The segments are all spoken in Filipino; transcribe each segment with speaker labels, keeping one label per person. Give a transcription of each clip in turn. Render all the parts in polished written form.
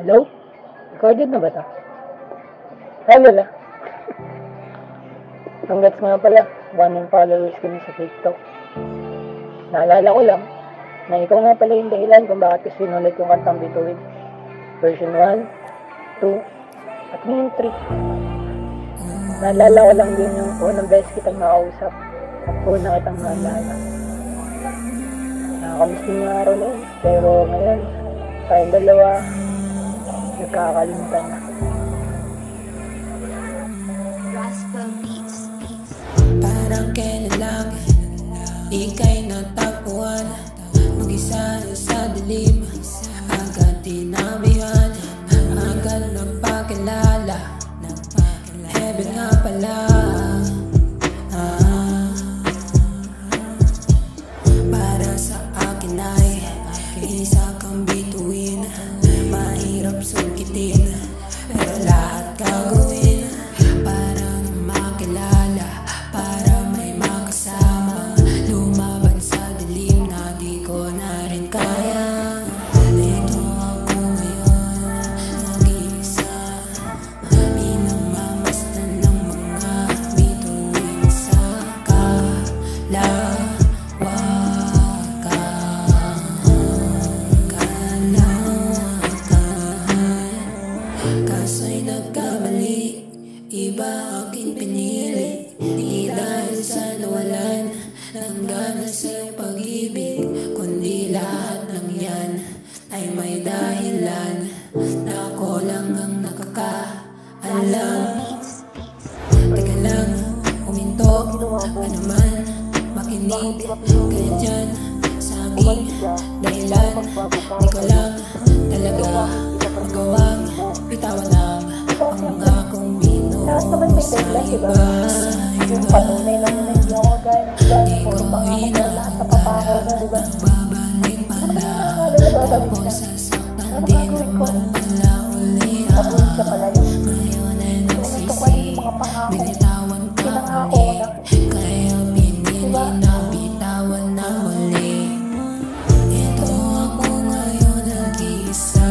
Speaker 1: Hello? Recorded na ba ito? Ay, wala. Congrats nga pala. 1 followers ko na sa TikTok. Naalala ko lang na ikaw nga pala yung dahilan kung bakit ko sinulat yung kantang Bituin. Version 1, 2, at ngayon 3. Naalala ko lang din yung unang beses kitang nakausap at unang kitang naalala. Nakakamiss din yung araw na yun. Pero ngayon, tayong dalawa, nagkakalimutan na.
Speaker 2: Parang kailan lang ika'y natagpuan, mag-isa sa dilim, agad tinabihan, agad nagpakilala, heaven nga pala. Para sa akin ay isa kang bituin, mahirap sungkitin, pero lahat gagawin para na makilala, para may makasama, lumaban sa dilim na di ko na rin kaya. Ito ako ngayon, nag-iisa, minamamasdan ng mga bituin sa kalawakan. Kaso'y nagkamali, iba aking pinili, di dahil sa nawalan ng gana sa iyong pag-ibig, kundi lahat ng yan ay may dahilan na ako lang ang nakakaalam. Teka lang, huminto ka naman, makinig kaya dyan sa aming dahilan. Di ko lang talaga magawang bitawan ang mga kong binuo sa iba.
Speaker 1: Yung patunay lang na hindi ako gaya ng dahil
Speaker 2: Di ko
Speaker 1: lahat sa papakaw na, diba?
Speaker 2: babalik pala, tapos sasaktan din naman pala uli.
Speaker 1: Siya pala yun.
Speaker 2: Ngayon ay
Speaker 1: Ito ko yung mga pangako.
Speaker 2: binitawan ka
Speaker 1: Pinangako
Speaker 2: uli,
Speaker 1: na.
Speaker 2: kaya pinili na bitawan na muli. Ito ako ngayon nag-iisa,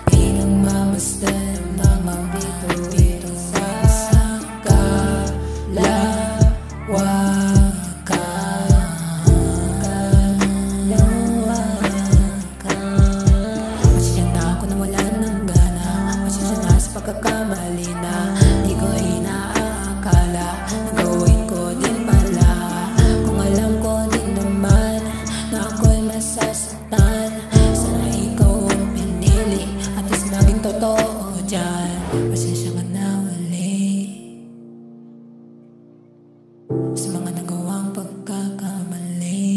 Speaker 2: pinagmamasdan ng mga bituin sa pasensya na ako na wala ng gana, pasensya na sa pagkakamali na di ko inaakala, nagawin ko din pala, kung alam ko din naman na ako'y masasaktan. Sana ikaw ang pinili at least naging totoo dyan. Pasensya ka na uli sa mga nagawang pagkakamali.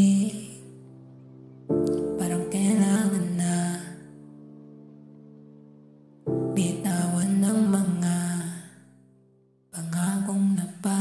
Speaker 2: Parang kailangan na bitawan ng mga pangakong napag